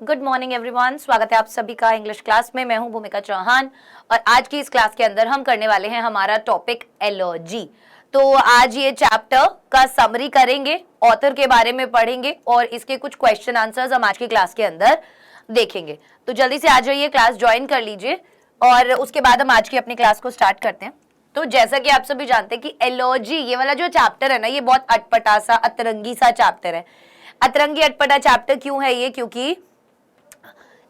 Good morning everyone, स्वागत है आप सभी का इंग्लिश क्लास में। मैं हूं भूमिका चौहान और आज की इस क्लास के अंदर हम करने वाले हैं हमारा टॉपिक एलर्जी। तो आज ये चैप्टर का समरी करेंगे, ऑथर के बारे में पढ़ेंगे और इसके कुछ क्वेश्चन आंसर्स हम आज की क्लास के अंदर देखेंगे। तो जल्दी से आ जाइए, क्लास ज्वाइन कर लीजिए और उसके बाद हम आज की अपनी क्लास को स्टार्ट करते हैं। तो जैसा कि आप सभी जानते हैं कि एलर्जी ये वाला जो चैप्टर है ना, ये बहुत अटपटा सा अतरंगी सा चैप्टर है। अतरंगी अटपटा चैप्टर क्यों है ये? क्योंकि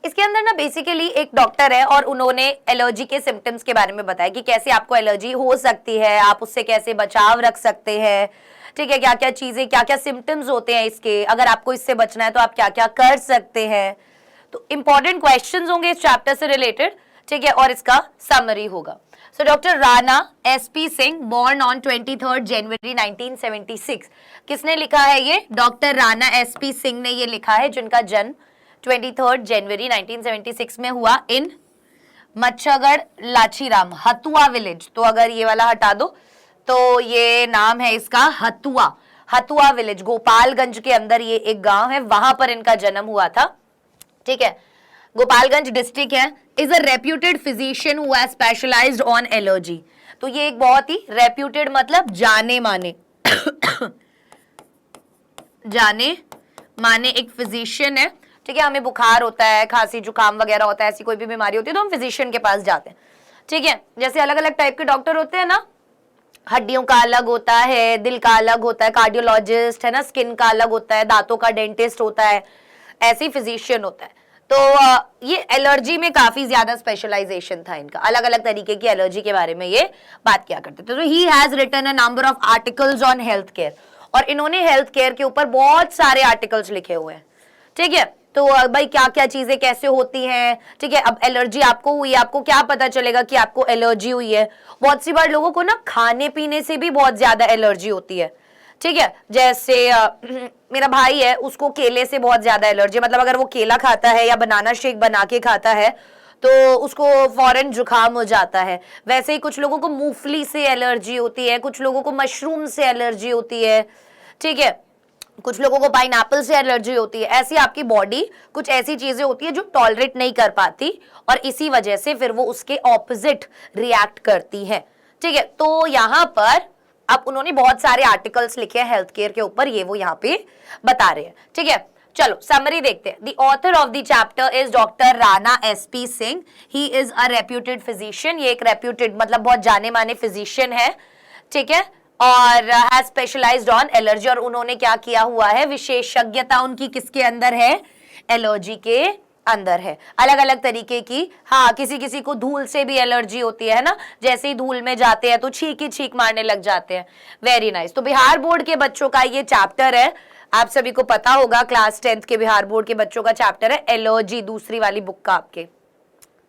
इसके अंदर ना बेसिकली एक डॉक्टर है और उन्होंने एलर्जी के सिम्टम्स के बारे में बताया कि कैसे आपको एलर्जी हो सकती है, आप उससे कैसे बचाव रख सकते हैं, ठीक है, क्या क्या चीजें, क्या क्या सिम्टम्स होते हैं इसके, अगर आपको इससे बचना है तो आप क्या क्या कर सकते हैं। तो इंपॉर्टेंट क्वेश्चंस होंगे इस चैप्टर से रिलेटेड, ठीक है, और इसका समरी होगा। So doctor Rana SP Singh, born on 23 January 1976। किसने लिखा है ये? डॉक्टर राणा एसपी सिंह ने ये लिखा है, जिनका जन्म 23 जनवरी 1976 में हुआ इन मच्छगढ़ लाचीराम, हतुआ विलेज। तो अगर ये वाला हटा दो तो ये नाम है इसका हतुआ, हतुआ विलेज, गोपालगंज के अंदर ये एक गांव है, वहां पर इनका जन्म हुआ था, ठीक है, गोपालगंज डिस्ट्रिक्ट है। Is a reputed physician who has specialised on allergy. तो ये एक बहुत ही रेप्यूटेड मतलब जाने माने जाने माने एक फिजिशियन है, ठीक है। हमें बुखार होता है, खांसी जुकाम वगैरह होता है, ऐसी कोई भी बीमारी होती है तो हम फिजिशियन के पास जाते हैं, ठीक है। जैसे अलग अलग टाइप के डॉक्टर होते हैं ना, हड्डियों का अलग होता है, दिल का अलग होता है, कार्डियोलॉजिस्ट है ना, स्किन का अलग होता है, दांतों का डेंटिस्ट होता है, ऐसी फिजिशियन होता है। तो ये एलर्जी में काफी ज्यादा स्पेशलाइजेशन था इनका, अलग अलग तरीके की एलर्जी के बारे में ये बात किया करते थे। तो he has written a number of articles on health care, और इन्होंने हेल्थ केयर के ऊपर बहुत सारे आर्टिकल्स लिखे हुए हैं, ठीक है। तो भाई क्या क्या चीजें कैसे होती हैं, ठीक है। अब एलर्जी आपको हुई, आपको क्या पता चलेगा कि आपको एलर्जी हुई है? बहुत सी बार लोगों को ना खाने पीने से भी बहुत ज्यादा एलर्जी होती है, ठीक है। जैसे मेरा भाई है, उसको केले से बहुत ज्यादा एलर्जी, मतलब अगर वो केला खाता है या बनाना शेक बना के खाता है तो उसको फौरन जुकाम हो जाता है। वैसे ही कुछ लोगों को मूंगफली से एलर्जी होती है, कुछ लोगों को मशरूम से एलर्जी होती है, ठीक है, कुछ लोगों को पाइनएप्पल से एलर्जी होती है। ऐसी आपकी बॉडी कुछ ऐसी चीजें होती है जो टॉलरेट नहीं कर पाती और इसी वजह से फिर वो उसके ऑपोजिट रिएक्ट करती है, ठीक है। तो यहाँ पर अब उन्होंने बहुत सारे आर्टिकल्स लिखे हैं हेल्थ केयर के ऊपर, ये वो यहाँ पे बता रहे हैं, ठीक है। चलो समरी देखते हैं। The author of the chapter is doctor Rana SP Singh. He is a reputed physician, ये एक रेप्यूटेड मतलब बहुत जाने माने फिजिशियन है, ठीक है, और हैज स्पेशलाइज्ड ऑन एलर्जी। और उन्होंने क्या किया हुआ है, विशेषज्ञता उनकी किसके अंदर है? एलर्जी के अंदर है, अलग अलग तरीके की। हाँ, किसी किसी को धूल से भी एलर्जी होती है ना, जैसे ही धूल में जाते हैं तो छींक ही छींक मारने लग जाते हैं। Very nice. तो बिहार बोर्ड के बच्चों का ये चैप्टर है, आप सभी को पता होगा, क्लास 10th के बिहार बोर्ड के बच्चों का चैप्टर है एलर्जी, दूसरी वाली बुक का आपके,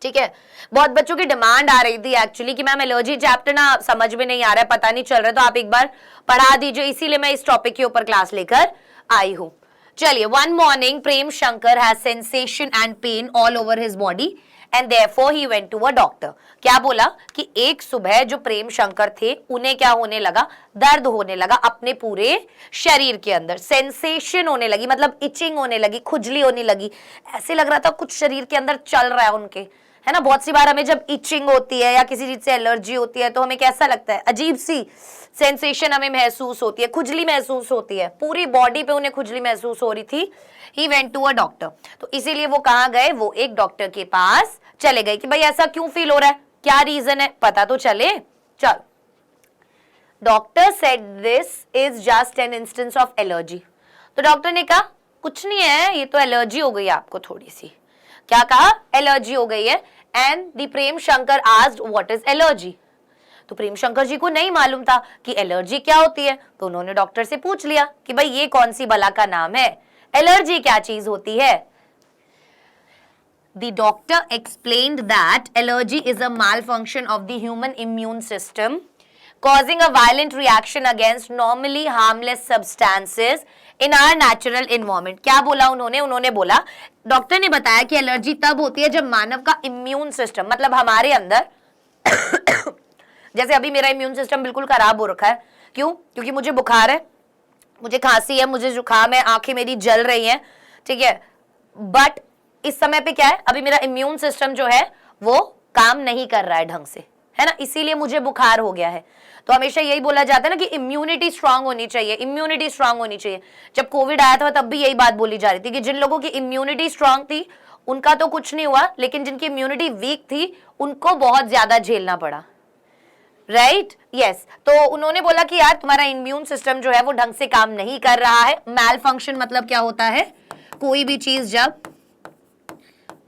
ठीक है। बहुत बच्चों की डिमांड आ रही थी एक्चुअली कि मैम एलर्जी चैप्टर ना समझ में नहीं आ रहा है, पता नहीं चल रहा है, तो आप एक बार पढ़ा दीजिए, इसीलिए मैं इस टॉपिक के ऊपर क्लास लेकर आई हूं। चलिए, one morning Prem Shankar has sensation and pain all over his body and therefore he went to a doctor. क्या बोला कि एक सुबह जो प्रेम शंकर थे उन्हें क्या होने लगा? दर्द होने लगा अपने पूरे शरीर के अंदर, सेंसेशन होने लगी, मतलब इचिंग होने लगी, खुजली होने लगी, ऐसे लग रहा था कुछ शरीर के अंदर चल रहा है उनके, है ना। बहुत सी बार हमें जब इचिंग होती है या किसी चीज से एलर्जी होती है तो हमें कैसा लगता है? अजीब सी सेंसेशन हमें महसूस होती है, खुजली महसूस होती है, पूरी बॉडी पे उन्हें खुजली महसूस हो रही थी। He went to a doctor, तो इसीलिए वो कहाँ गए? वो एक डॉक्टर के पास चले गए कि भाई ऐसा क्यों फील हो रहा है, क्या रीजन है, पता तो चले। चल, doctor said this is just an instance of allergy. तो डॉक्टर ने कहा कुछ नहीं है, ये तो एलर्जी हो गई है आपको थोड़ी सी। क्या कहा? एलर्जी हो गई है। And the Prem Shankar asked what is allergy. तो प्रेम शंकर जी को नहीं मालूम था कि एलर्जी क्या होती है, तो उन्होंने डॉक्टर से पूछ लिया कि भाई ये कौन सी बला का नाम है, एलर्जी क्या चीज होती है। The doctor explained that allergy is a malfunction of the human immune system causing a violent reaction against normally harmless substances in our natural environment। क्या बोला उन्होंने? उन्होंने बोला, डॉक्टर ने बताया कि एलर्जी तब होती है जब मानव का इम्यून सिस्टम, मतलब हमारे अंदर जैसे अभी मेरा इम्यून सिस्टम बिल्कुल खराब हो रखा है, क्यों? क्योंकि मुझे बुखार है, मुझे खांसी है, मुझे जुकाम है, आंखें मेरी जल रही हैं, ठीक है, बट इस समय पे क्या है, अभी मेरा इम्यून सिस्टम जो है वो काम नहीं कर रहा है ढंग से, है ना, इसीलिए मुझे बुखार हो गया है। तो हमेशा यही बोला जाता है ना कि इम्यूनिटी स्ट्रांग होनी चाहिए, इम्यूनिटी स्ट्रांग होनी चाहिए। जब कोविड आया था तब भी यही बात बोली जा रही थी कि जिन लोगों की इम्यूनिटी स्ट्रांग थी उनका तो कुछ नहीं हुआ, लेकिन जिनकी इम्यूनिटी वीक थी उनको बहुत ज्यादा झेलना पड़ा, राइट, यस। तो उन्होंने बोला कि यार तुम्हारा इम्यून सिस्टम जो है वो ढंग से काम नहीं कर रहा है। मैल फंक्शन मतलब क्या होता है, कोई भी चीज जब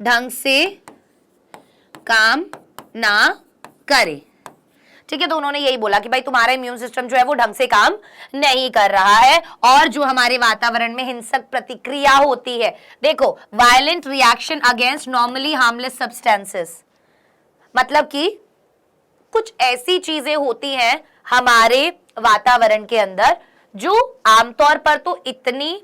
ढंग से काम ना करे, ठीक है। तो उन्होंने यही बोला कि भाई तुम्हारा इम्यून सिस्टम जो है वो ढंग से काम नहीं कर रहा है, और जो हमारे वातावरण में हिंसक प्रतिक्रिया होती है, देखो violent reaction against normally harmless substances, मतलब कि कुछ ऐसी चीजें होती हैं हमारे वातावरण के अंदर जो आमतौर पर तो इतनी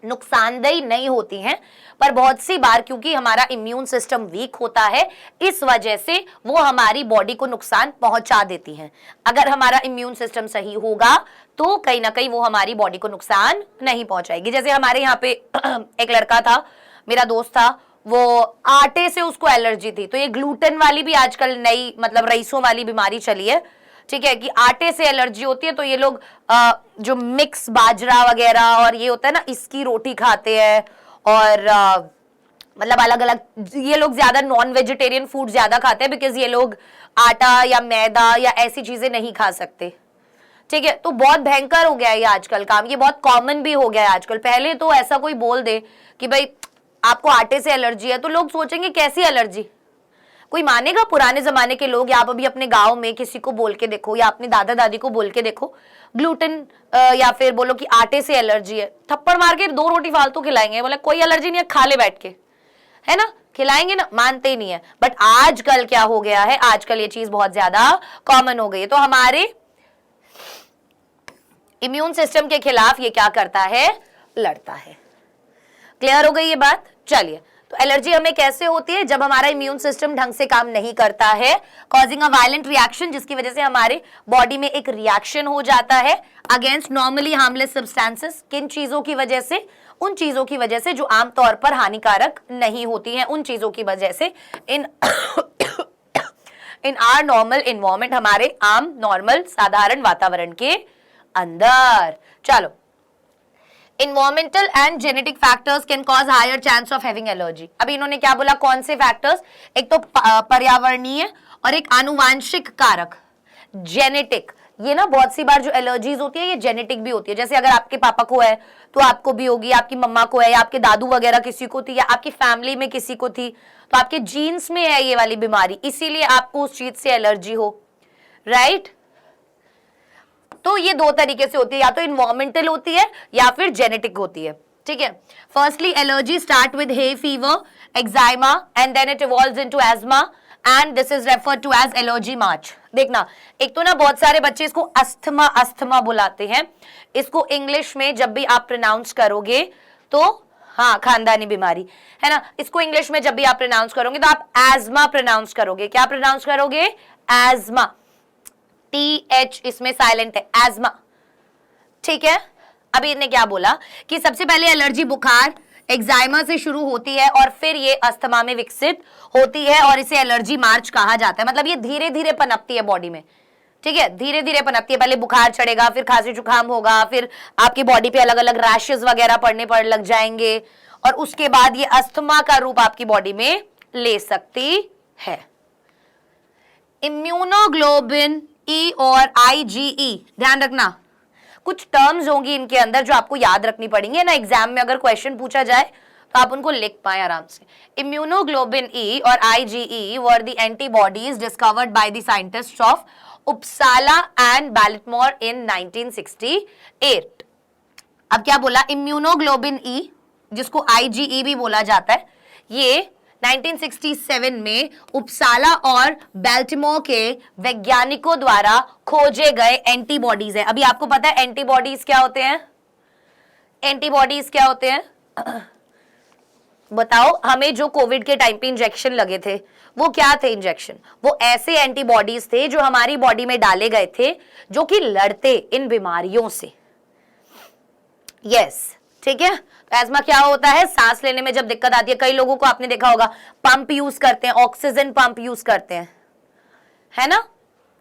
नुकसानदेही नहीं होती हैं, पर बहुत सी बार क्योंकि हमारा इम्यून सिस्टम वीक होता है इस वजह से वो हमारी बॉडी को नुकसान पहुंचा देती हैं। अगर हमारा इम्यून सिस्टम सही होगा तो कहीं ना कहीं वो हमारी बॉडी को नुकसान नहीं पहुंचाएगी। जैसे हमारे यहाँ पे एक लड़का था, मेरा दोस्त था, वो आटे से उसको एलर्जी थी। तो ये ग्लूटेन वाली भी आजकल नई मतलब रईसों वाली बीमारी चली है, ठीक है, कि आटे से एलर्जी होती है। तो ये लोग जो मिक्स बाजरा वगैरह और ये होता है ना, इसकी रोटी खाते हैं, और मतलब अलग अलग ये लोग ज्यादा नॉन वेजिटेरियन फूड ज्यादा खाते हैं, बिकॉज ये लोग आटा या मैदा या ऐसी चीजें नहीं खा सकते, ठीक है। तो बहुत भयंकर हो गया है ये आजकल काम, ये बहुत कॉमन भी हो गया है आजकल। पहले तो ऐसा कोई बोल दे कि भाई आपको आटे से एलर्जी है तो लोग सोचेंगे कैसी एलर्जी, कोई मानेगा? पुराने जमाने के लोग, या आप अभी अपने गांव में किसी को बोल के देखो या अपने दादा दादी को बोल के देखो ग्लूटेन या फिर बोलो कि आटे से एलर्जी है, थप्पड़ मार के 2 रोटी फालतू खिलाएंगे, बोले कोई एलर्जी नहीं है, खा ले बैठ के, है ना, खिलाएंगे ना, मानते ही नहीं है। बट आजकल क्या हो गया है, आजकल ये चीज बहुत ज्यादा कॉमन हो गई है। तो हमारे इम्यून सिस्टम के खिलाफ ये क्या करता है, लड़ता है। क्लियर हो गई ये बात? चलिए, तो एलर्जी हमें कैसे होती है, जब हमारा इम्यून सिस्टम ढंग से काम नहीं करता है, कॉजिंग अ वायलेंट रिएक्शन, जिसकी वजह से हमारे बॉडी में एक रिएक्शन हो जाता है अगेंस्ट नॉर्मली हार्मलेस सब्सटेंसेस। किन चीजों की वजह से? उन चीजों की वजह से जो आमतौर पर हानिकारक नहीं होती हैं, उन चीजों की वजह से इन आर नॉर्मल इन्वायरमेंट, हमारे आम नॉर्मल साधारण वातावरण के अंदर। चलो, Environmental and genetic factors can cause higher chance of having allergy। अभी इन्होंने क्या बोला, कौन से फैक्टर्स? एक तो पर्यावरणीय और एक आनुवांशिक कारक, जेनेटिक। ये ना बहुत सी बार जो एलर्जीज होती है ये जेनेटिक भी होती है। जैसे अगर आपके पापा को है तो आपको भी होगी, आपकी मम्मा को है, या आपके दादू वगैरह किसी को थी, या आपकी फैमिली में किसी को थी, तो आपके जीन्स में है ये वाली बीमारी, इसीलिए आपको उस चीज से एलर्जी हो, राइट। तो ये 2 तरीके से होती है, या तो इन्वायरमेंटल होती है या फिर जेनेटिक होती है, ठीक है। Firstly allergy start with hay fever, eczema, and then it evolves into asthma, and this is referred to as allergy march. देखना, एक तो ना बहुत सारे बच्चे इसको अस्थमा अस्थमा बुलाते हैं, इसको इंग्लिश में जब भी आप प्रोनाउंस करोगे तो, हाँ, खानदानी बीमारी है ना, इसको इंग्लिश में जब भी आप प्रोनाउंस करोगे तो आप एस्मा प्रोनाउंस करोगे। क्या प्रोनाउंस करोगे? एस्मा, TH इसमें साइलेंट है, एस्मा, ठीक है। अभी इन्हें क्या बोला कि सबसे पहले एलर्जी बुखार एक्साइमा से शुरू होती है और फिर ये अस्थमा में विकसित होती है, और इसे एलर्जी मार्च कहा जाता है। मतलब ये धीरे धीरे पनपती है बॉडी में, ठीक है, धीरे धीरे पनपती है। पहले बुखार चढ़ेगा, फिर खांसी जुकाम होगा, फिर आपकी बॉडी पे अलग अलग रैशेस वगैरह पड़ने लग जाएंगे, और उसके बाद ये अस्थमा का रूप आपकी बॉडी में ले सकती है। इम्यूनोग्लोबिन E और IgE, ध्यान रखना, कुछ टर्म्स होंगी इनके अंदर जो आपको याद रखनी पड़ेंगी ना, एग्जाम में अगर क्वेश्चन पूछा जाए तो आप उनको लिख पाए आराम से। इम्यूनोग्लोबिन E और IgE were the antibodies discovered by the scientists of Uppsala and Baltimore in 1968। अब क्या बोला, इम्यूनोग्लोबिन E, जिसको IgE भी बोला जाता है, ये 1967 में उपसाला और बैल्टिमोर के वैज्ञानिकों द्वारा खोजे गए एंटीबॉडीज है। अभी आपको पता है एंटीबॉडीज क्या होते हैं? एंटीबॉडीज क्या होते हैं बताओ? हमें जो कोविड के टाइम पे इंजेक्शन लगे थे वो क्या थे इंजेक्शन? वो ऐसे एंटीबॉडीज थे जो हमारी बॉडी में डाले गए थे जो कि लड़ते इन बीमारियों से। यस, ठीक है। तो एस्मा क्या होता है, सांस लेने में जब दिक्कत आती है, कई लोगों को आपने देखा होगा पंप यूज करते हैं, ऑक्सीजन पंप यूज करते हैं, है ना।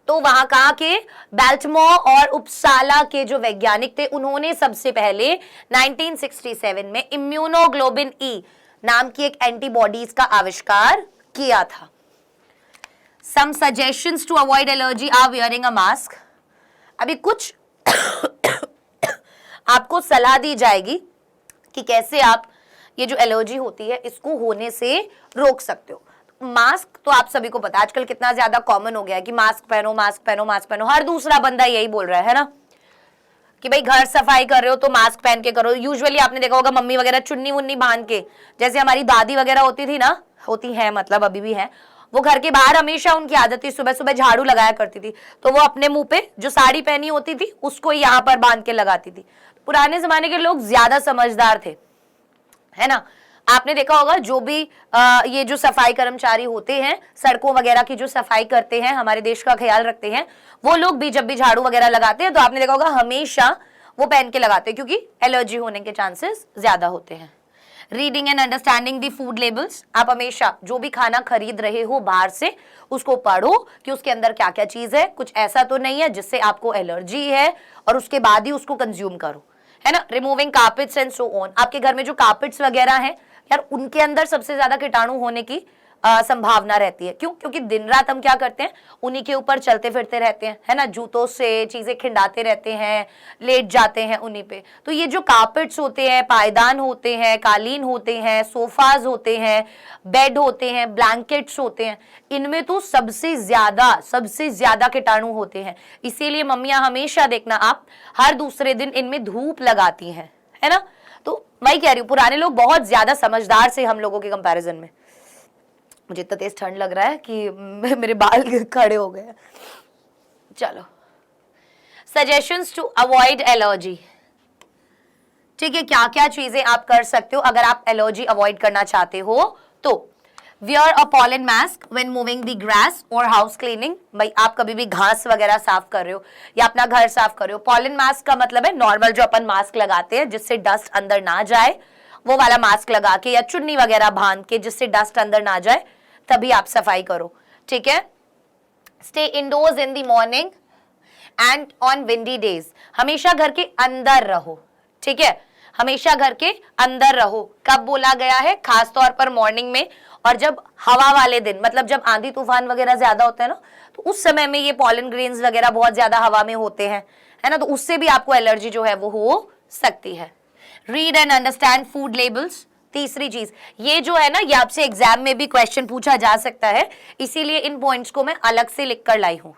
तो वहां कहा के बेल्टमोर और उपसाला के जो वैज्ञानिक थे, उन्होंने सबसे पहले 1967 में इम्यूनोग्लोबिन ई नाम की एक एंटीबॉडीज का आविष्कार किया था। Some suggestions to avoid allergy are wearing a mask. अभी कुछ आपको सलाह दी जाएगी कि कैसे आप ये जो एलर्जी होती है इसको होने से रोक सकते हो। मास्क तो आप सभी को पता है आजकल कितना ज्यादा कॉमन हो गया है कि मास्क पहनो, मास्क पहनो, मास्क पहनो। हर दूसरा बंदा यही बोल रहा है ना कि भाई घर सफाई कर रहे हो तो मास्क पहन के करो। यूजुअली आपने देखा होगा मम्मी वगैरह चुन्नी मुन्नी बांध के, जैसे हमारी दादी वगैरह होती थी ना, होती है मतलब अभी भी है, वो घर के बाहर हमेशा उनकी आदत थी सुबह सुबह झाड़ू लगाया करती थी, तो वो अपने मुंह पे जो साड़ी पहनी होती थी उसको यहाँ पर बांध के लगाती थी। पुराने जमाने के लोग ज्यादा समझदार थे, है ना। आपने देखा होगा जो भी ये जो सफाई कर्मचारी होते हैं, सड़कों वगैरह की जो सफाई करते हैं, हमारे देश का ख्याल रखते हैं, वो लोग भी जब भी झाड़ू वगैरह लगाते हैं तो आपने देखा होगा हमेशा वो पहन के लगाते हैं, क्योंकि एलर्जी होने के चांसेस ज्यादा होते हैं। Reading and understanding the food labels, आप हमेशा जो भी खाना खरीद रहे हो बाहर से उसको पढ़ो कि उसके अंदर क्या क्या चीज है, कुछ ऐसा तो नहीं है जिससे आपको एलर्जी है, और उसके बाद ही उसको कंज्यूम करो, है ना। Removing carpets and so on, आपके घर में जो कार्पेट्स वगैरह हैं यार, उनके अंदर सबसे ज्यादा कीटाणु होने की संभावना रहती है। क्यों? क्योंकि दिन रात हम क्या करते हैं, उन्हीं के ऊपर चलते फिरते रहते हैं, है ना। जूतों से चीजें खिंडाते रहते हैं, लेट जाते हैं उन्हीं पे। तो ये जो कार्पेट्स होते हैं, पायदान होते हैं, कालीन होते हैं, सोफाज होते हैं, बेड होते हैं, ब्लैंकेट्स होते हैं, इनमें तो सबसे ज्यादा कीटाणु होते हैं। इसीलिए मम्मियां हमेशा देखना, आप हर दूसरे दिन इनमें धूप लगाती हैं, है ना। तो मैं कह रही हूँ पुराने लोग बहुत ज्यादा समझदार से हम लोगों के कंपैरिजन में। मुझे इतना तेज ठंड लग रहा है कि मेरे बाल खड़े हो गए। चलो, सजेशंस टू अवॉइड एलर्जी। ठीक है, क्या क्या चीजें आप कर सकते हो अगर आप एलर्जी अवॉइड करना चाहते हो तो। Wear a pollen mask when moving the grass और हाउस क्लीनिंग। भाई आप कभी भी घास वगैरह साफ कर रहे हो या अपना घर साफ कर रहे हो, पॉलन मास्क का मतलब है नॉर्मल जो अपन मास्क लगाते हैं जिससे डस्ट अंदर ना जाए, वो वाला मास्क लगा के या चुन्नी वगैरह बांध के जिससे डस्ट अंदर ना जाए, तभी आप सफाई करो। ठीक है। Stay endorse in the morning and on windy days, हमेशा घर के अंदर रहो। ठीक है, हमेशा घर के अंदर रहो। कब बोला गया है? खास तौर पर मॉर्निंग में, और जब हवा वाले दिन, मतलब जब आंधी तूफान वगैरह ज्यादा होता है ना, तो उस समय में ये पॉलन ग्रेन्स वगैरह बहुत ज्यादा हवा में होते हैं, है ना, तो उससे भी आपको एलर्जी जो है वो हो सकती है। Read and understand food labels. तीसरी चीज ये जो है ना, ये आपसे एग्जाम में भी क्वेश्चन पूछा जा सकता है, इसीलिए इन पॉइंट्स को मैं अलग से लिख कर लाई हूं।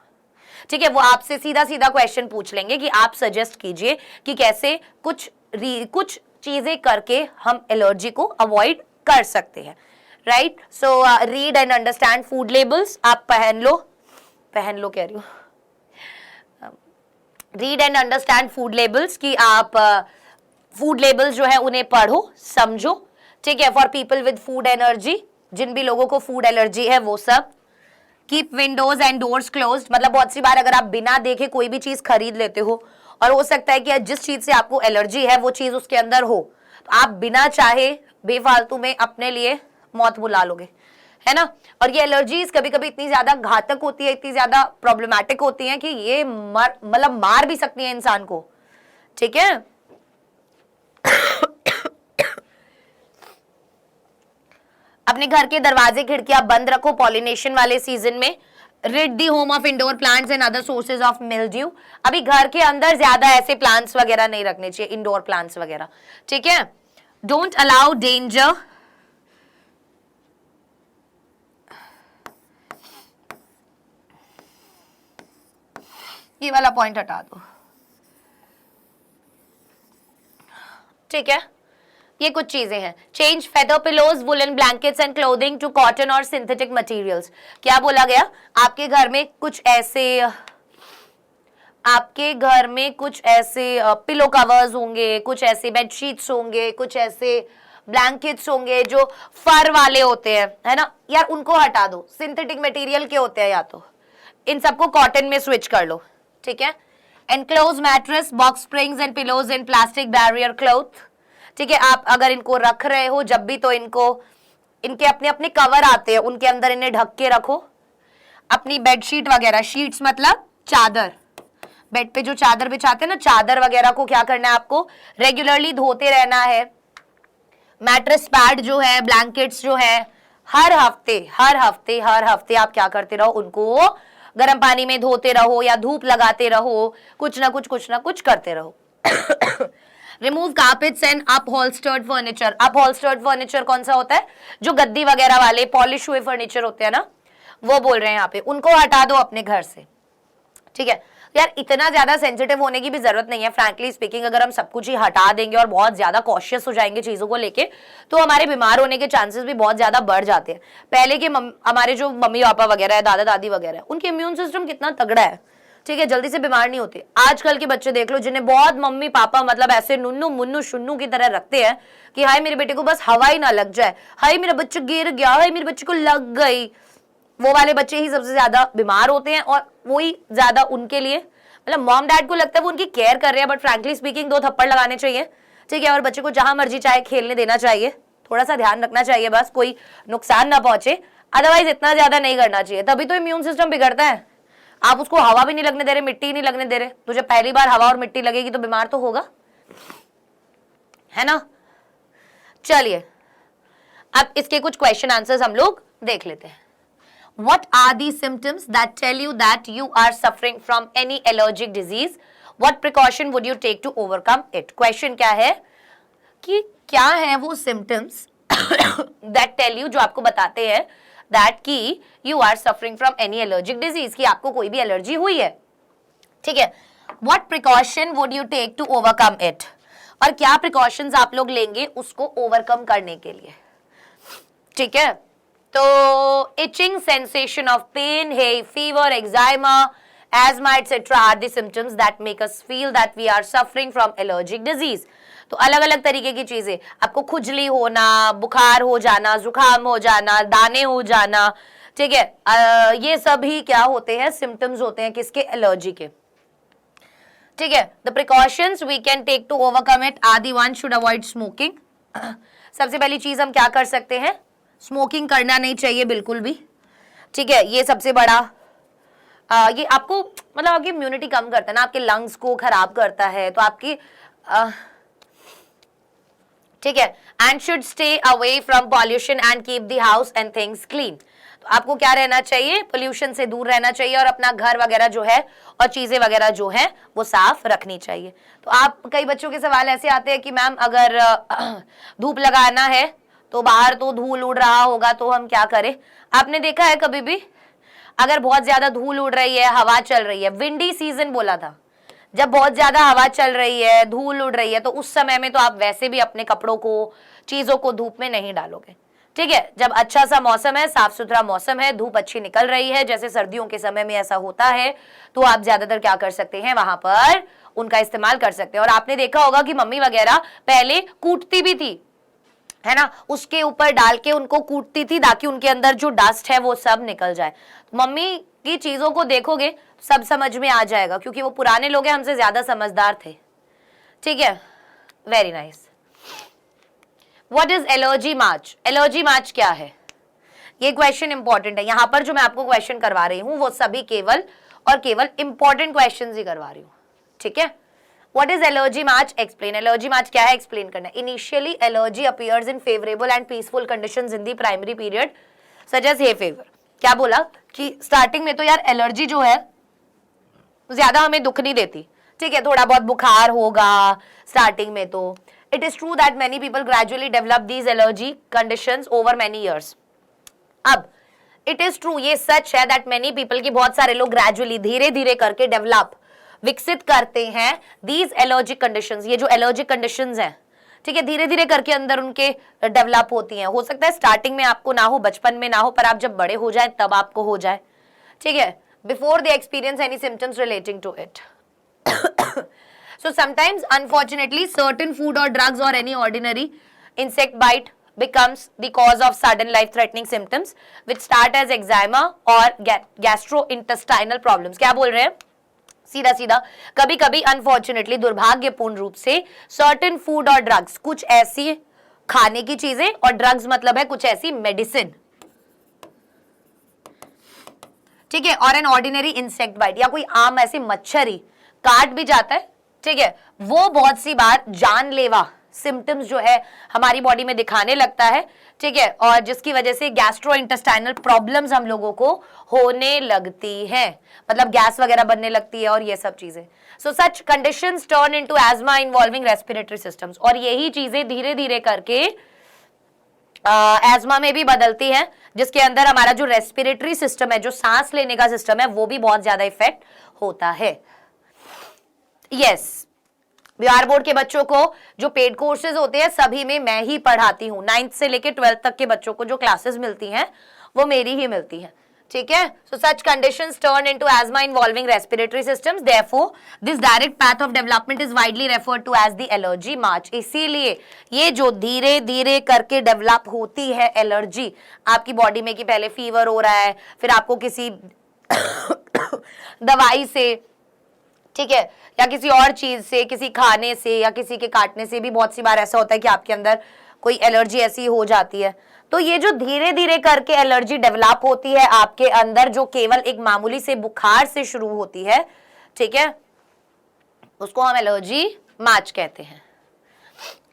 ठीक है, वो आपसे सीधा सीधा क्वेश्चन पूछ लेंगे कि आप सजेस्ट कीजिए कि कैसे कुछ चीजें करके हम एलर्जी को अवॉइड कर सकते हैं। Right, so read and understand food labels. आप पहन लो कह रही हूँ, read and understand food labels, कि आप फूड लेबल्स जो है उन्हें पढ़ो, समझो। ठीक है, for people with food allergy, जिन भी लोगों को फूड एलर्जी है वो सब। Keep windows and doors closed, मतलब बहुत सी बार अगर आप बिना देखे कोई भी चीज खरीद लेते हो और हो सकता है कि जिस चीज से आपको एलर्जी है वो चीज उसके अंदर हो, तो आप बिना चाहे बेफालतू में अपने लिए मौत बुला लोगे, है ना। और ये एलर्जीज कभी कभी इतनी ज्यादा घातक होती है, इतनी ज्यादा प्रॉब्लमैटिक होती है कि ये मतलब मार भी सकती है इंसान को। ठीक है, अपने घर के दरवाजे खिड़कियां बंद रखो पॉलिनेशन वाले सीजन में। Rid the home of indoor plants and other sources of mildew. अभी घर के अंदर ज्यादा ऐसे प्लांट्स वगैरह नहीं रखने चाहिए, इंडोर प्लांट्स वगैरह। ठीक है, डोंट अलाउ डेंजर। ये वाला पॉइंट हटा दो। ठीक है, ये कुछ चीजें हैं। Change feather pillows, woollen blankets and clothing to cotton or synthetic materials. क्या बोला गया? आपके घर में कुछ ऐसे पिलो कवर्स होंगे, कुछ ऐसे बेडशीट्स होंगे, कुछ ऐसे ब्लैंकेट्स होंगे जो फर वाले होते हैं, है ना यार, उनको हटा दो। सिंथेटिक मटेरियल के होते हैं, या तो इन सबको कॉटन में स्विच कर लो। ठीक है, enclose mattress, box springs and pillows in plastic barrier cloth. ठीक है, आप अगर इनको रख रहे हो जब भी, तो इनको इनके अपने अपने कवर आते हैं, उनके अंदर इन्हें ढक के रखो। अपनी बेडशीट वगैरह, शीट्स मतलब चादर, बेड पे जो चादर बिछाते हैं ना, चादर वगैरह को क्या करना है आपको, रेगुलरली धोते रहना है। मैट्रेस पैड जो है, ब्लैंकेट्स जो है, हर हफ्ते आप क्या करते रहो, उनको गर्म पानी में धोते रहो या धूप लगाते रहो, कुछ ना कुछ करते रहो। Remove carpets and upholstered furniture. Upholstered furniture कौन सा होता है, जो गद्दी वगैरह वाले पॉलिश हुए फर्नीचर होते हैं ना, वो बोल रहे हैं यहाँ पे, उनको हटा दो अपने घर से। ठीक है यार, इतना ज्यादा सेंसिटिव होने की भी जरूरत नहीं है। फ्रैंकली स्पीकिंग, अगर हम सब कुछ ही हटा देंगे और बहुत ज्यादा कॉशियस हो जाएंगे चीजों को लेके, तो हमारे बीमार होने के चांसेस भी बहुत ज्यादा बढ़ जाते हैं। पहले के हमारे जो मम्मी पापा वगैरह है, दादा दादी वगैरह है, उनके इम्यून सिस्टम कितना तगड़ा है, ठीक है, जल्दी से बीमार नहीं होते। आजकल के बच्चे देख लो, जिन्हें बहुत मम्मी पापा मतलब ऐसे नुन्नू मुन्नू शुन्नू की तरह रखते हैं कि हाय मेरे बेटे को बस हवा ही ना लग जाए, हाय मेरा बच्चा गिर गया, हाय मेरे बच्चे को लग गई, वो वाले बच्चे ही सबसे ज्यादा बीमार होते हैं। और वही ज्यादा उनके लिए, मतलब मॉम डैड को लगता है वो उनकी केयर कर रहे हैं, बट फ्रैंकली स्पीकिंग 2 थप्पड़ लगाने चाहिए, ठीक है, और बच्चे को जहां मर्जी चाहे खेलने देना चाहिए, थोड़ा सा ध्यान रखना चाहिए, बस कोई नुकसान ना पहुंचे, अदरवाइज इतना ज्यादा नहीं करना चाहिए। तभी तो इम्यून सिस्टम बिगड़ता है। आप उसको हवा भी नहीं लगने दे रहे, मिट्टी नहीं लगने दे रहे, तो जब पहली बार हवा और मिट्टी लगेगी तो बीमार तो होगा, है ना। चलिए अब इसके कुछ क्वेश्चन आंसर्स हम लोग देख लेते हैं। What are the symptoms that tell you that you are suffering from any allergic disease? What precaution would you take to overcome it? Question क्या है कि क्या है वो symptoms that tell you, जो आपको बताते हैं that कि you are suffering from any allergic disease, कि आपको कोई भी एलर्जी हुई है, ठीक है। What precaution would you take to overcome it? और क्या precautions आप लोग लेंगे उसको overcome करने के लिए, ठीक है। तो itching, sensation of pain, hay fever, eczema, asthma etc. are the symptoms that make us feel that we are suffering from allergic disease. तो अलग अलग तरीके की चीजें, आपको खुजली होना, बुखार हो जाना, जुकाम हो जाना, दाने हो जाना, ठीक है, ये सभी क्या होते हैं, सिम्टम्स होते हैं किसके, एलर्जी के, ठीक है। The precautions we can take to overcome it are the one, should avoid smoking. सबसे पहली चीज हम क्या कर सकते हैं, स्मोकिंग करना नहीं चाहिए बिल्कुल भी, ठीक है, ये सबसे बड़ा। ये आपको मतलब आपकी इम्यूनिटी कम करता है ना, आपके लंग्स को खराब करता है, तो आपकी ठीक है। And should stay away from pollution and keep the house and things clean. तो आपको क्या रहना चाहिए, पोल्यूशन से दूर रहना चाहिए और अपना घर वगैरह जो है और चीजें वगैरह जो है वो साफ रखनी चाहिए। तो आप, कई बच्चों के सवाल ऐसे आते हैं कि मैम अगर धूप लगाना है तो बाहर तो धूल उड़ रहा होगा, तो हम क्या करें। आपने देखा है कभी भी, अगर बहुत ज्यादा धूल उड़ रही है, हवा चल रही है, विंडी सीजन बोला था, जब बहुत ज्यादा हवा चल रही है, धूल उड़ रही है, तो उस समय में तो आप वैसे भी अपने कपड़ों को, चीजों को धूप में नहीं डालोगे, ठीक है। जब अच्छा सा मौसम है, साफ सुथरा मौसम है, धूप अच्छी निकल रही है, जैसे सर्दियों के समय में ऐसा होता है, तो आप ज्यादातर क्या कर सकते हैं, वहां पर उनका इस्तेमाल कर सकते हैं। और आपने देखा होगा कि मम्मी वगैरह पहले कूटती भी थी, है ना, उसके ऊपर डाल के उनको कूटती थी ताकि उनके अंदर जो डस्ट है वो सब निकल जाए। मम्मी की चीजों को देखोगे सब समझ में आ जाएगा, क्योंकि वो पुराने लोग हैं, हमसे ज्यादा समझदार थे, ठीक है। Very nice. What is allergy march? Allergy march क्या है, ये क्वेश्चन इंपॉर्टेंट है। यहां पर जो मैं आपको क्वेश्चन करवा रही हूं वो सभी केवल और केवल इंपॉर्टेंट क्वेश्चन ही करवा रही हूं, ठीक है। What is allergy march? Explain. Allergy march क्या है, एक्सप्लेन करना है। Initially, allergy appears in favorable and peaceful conditions in the primary period, such as hay fever. क्या बोला कि स्टार्टिंग में तो यार एलर्जी जो है ज्यादा हमें दुख नहीं देती, ठीक है, थोड़ा बहुत बुखार होगा स्टार्टिंग में तो। It is true that many people gradually develop these allergy conditions over many years. अब it is true, ये सच है that many people की बहुत सारे लोग ग्रेजुअली धीरे धीरे करके डेवलप विकसित करते हैं दीज एलर्जिक कंडीशंस, ये जो एलर्जिक कंडीशंस हैं, ठीक है, धीरे धीरे करके अंदर उनके डेवलप होती हैं। हो सकता है स्टार्टिंग में आपको ना हो, बचपन में ना हो, पर आप जब बड़े हो जाए तब आपको हो जाए, ठीक है, before they experience any symptoms relating to it. So sometimes unfortunately certain food or drugs or any ordinary insect bite becomes the cause of sudden life threatening symptoms which start as eczema or gastrointestinal problems. क्या बोल रहे हैं, सीधा सीधा। कभी कभी unfortunately, दुर्भाग्यपूर्ण रूप से, सर्टेन फूड और ड्रग्स, कुछ ऐसी खाने की चीजें, और ड्रग्स मतलब है कुछ ऐसी मेडिसिन, ठीक है, और एन ऑर्डिनरी इंसेक्ट बाइट, या कोई आम ऐसी मच्छर ही काट भी जाता है, ठीक है, वो बहुत सी बार जानलेवा सिम्टम्स जो है हमारी बॉडी में दिखाने लगता है, ठीक है, और जिसकी वजह से गैस्ट्रोइंटेस्टाइनल प्रॉब्लम्स हम लोगों को होने लगती है, मतलब गैस वगैरह बनने लगती है और ये सब चीजें। So such conditions turn into asthma involving respiratory systems, और यही चीजें धीरे धीरे करके एज्मा में भी बदलती है, जिसके अंदर हमारा जो रेस्पिरेटरी सिस्टम है, जो सांस लेने का सिस्टम है, वो भी बहुत ज्यादा इफेक्ट होता है। यस, बिहार बोर्ड के बच्चों को जो पेड कोर्सेज होते हैं सभी में मैं ही पढ़ाती हूँ। 9th से लेके 12th तक के बच्चों को जो क्लासेस मिलती हैं वो मेरी ही मिलती हैं, ठीक है। So such conditions turn into asthma involving respiratory systems, therefore this direct path of development is widely referred to as the allergy march. इसीलिए ये जो धीरे धीरे करके डेवलप होती है एलर्जी आपकी बॉडी में, कि पहले फीवर हो रहा है, फिर आपको किसी दवाई से, ठीक है, या किसी और चीज से, किसी खाने से या किसी के काटने से भी बहुत सी बार ऐसा होता है कि आपके अंदर कोई एलर्जी ऐसी हो जाती है। तो ये जो धीरे धीरे करके एलर्जी डेवलप होती है आपके अंदर, जो केवल एक मामूली से बुखार से शुरू होती है, ठीक है, उसको हम एलर्जी मार्च कहते हैं।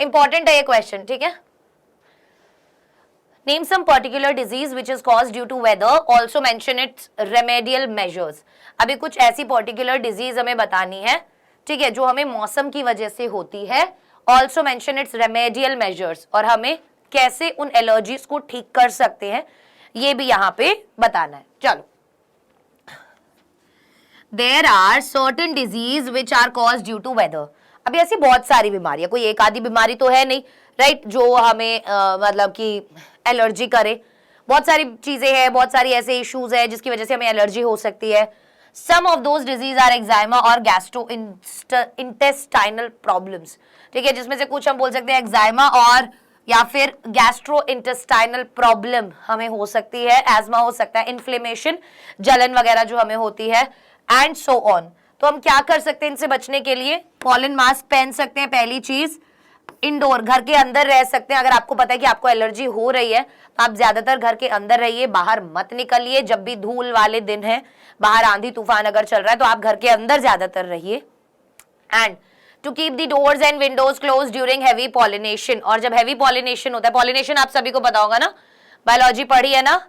इंपॉर्टेंट है ये क्वेश्चन, ठीक है। Name some particular disease which is caused due to weather. Also mention its remedial measures. अभी कुछ ऐसी particular disease हमें बतानी है, ठीक है, जो हमें मौसम की वजह से होती है। Also mention its remedial measures, और हमें कैसे उन एलर्जीज को ठीक कर सकते हैं ये भी यहाँ पे बताना है। चलो, There are certain disease which are caused due to weather. अभी ऐसी बहुत सारी बीमारियां, कोई एक आधी बीमारी तो है नहीं, राइट, जो हमें मतलब कि एलर्जी करे। बहुत सारी चीजें हैं, बहुत सारी ऐसे इश्यूज है जिसकी वजह से हमें एलर्जी हो सकती है। सम ऑफ दोज डिजीज आर एक्साइमा और गैस्ट्रो इंटेस्टाइनल प्रॉब्लम्स, ठीक है, जिसमें से कुछ हम बोल सकते हैं एक्साइमा और या फिर गैस्ट्रो इंटेस्टाइनल प्रॉब्लम हमें हो सकती है, एज्मा हो सकता है, इन्फ्लेमेशन, जलन वगैरह जो हमें होती है, एंड सो ऑन। तो हम क्या कर सकते हैं इनसे बचने के लिए? पॉलन मास्क पहन सकते हैं, पहली चीज। इंडोर, घर के अंदर रह सकते हैं। अगर आपको पता है कि आपको एलर्जी हो रही है तो आप ज्यादातर घर के अंदर रहिए, बाहर मत निकलिए। जब भी धूल वाले दिन है, बाहर आंधी तूफान अगर चल रहा है तो आप घर के अंदर ज्यादातर रहिए। And to keep the doors and windows close during heavy pollination, और जब हैवी पॉलिनेशन होता है, पॉलिनेशन आप सभी को पता होगा ना, बायोलॉजी पढ़ी है ना,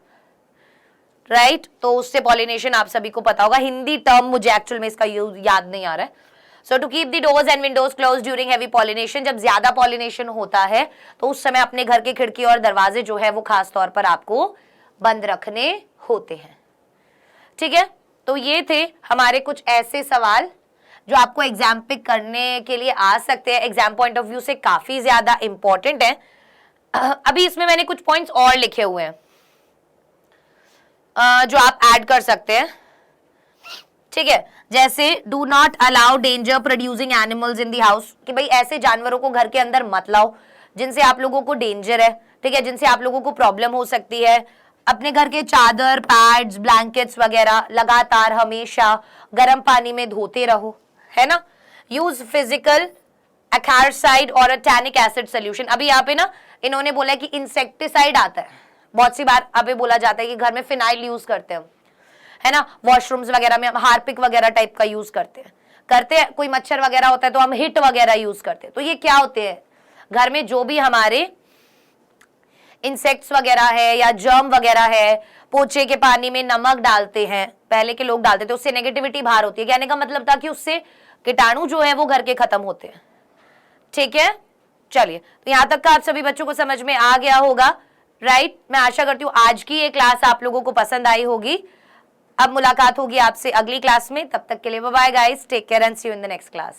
राइट, तो उससे पॉलिनेशन आप सभी को पता होगा। हिंदी टर्म मुझे एक्चुअल में इसका याद नहीं आ रहा है। So to keep the doors and windows close during heavy pollination, जब ज्यादा पॉलिनेशन होता है तो उस समय अपने घर के खिड़की और दरवाजे जो है वो खास तौर पर आपको बंद रखने होते हैं, ठीक है। तो ये थे हमारे कुछ ऐसे सवाल जो आपको एग्जाम पे करने के लिए आ सकते हैं, एग्जाम पॉइंट ऑफ व्यू से काफी ज्यादा इंपॉर्टेंट है। अभी इसमें मैंने कुछ पॉइंट्स और लिखे हुए हैं जो आप ऐड कर सकते हैं, ठीक है, जैसे do not allow danger producing animals in the house, कि भाई ऐसे जानवरों को घर के अंदर मत लाओ जिनसे आप लोगों को डेंजर है, ठीक है, जिनसे आप लोगों को प्रॉब्लम हो सकती है। अपने घर के चादर, पैड्स, ब्लैंकेट्स वगैरह लगातार हमेशा गर्म पानी में धोते रहो, है ना। यूज फिजिकल एकार्साइड और टैनिक एसिड सोल्यूशन। अभी यहाँ पे ना इन्होंने बोला है कि इंसेक्टिसाइड आता है, बहुत सी बार अभी बोला जाता है कि घर में फिनाइल यूज करते हैं, है ना, वॉशरूम्स वगैरह में हम हार्पिक वगैरह टाइप का यूज करते हैं। कोई मच्छर वगैरह होता है तो हम हिट वगैरह यूज करते हैं। तो ये क्या होते हैं, घर में जो भी हमारे इंसेक्ट्स वगैरह है या जर्म वगैरह है, पोछे के पानी में नमक डालते हैं, पहले के लोग डालते थे, उससे नेगेटिविटी बाहर होती है। कहने का मतलब था कि उससे कीटाणु जो है वो घर के खत्म होते हैं, ठीक है। चलिए, तो यहां तक का आप सभी बच्चों को समझ में आ गया होगा, राइट। मैं आशा करती हूँ आज की ये क्लास आप लोगों को पसंद आई होगी। अब मुलाकात होगी आपसे अगली क्लास में, तब तक के लिए bye bye guys, take care and see you in the next class.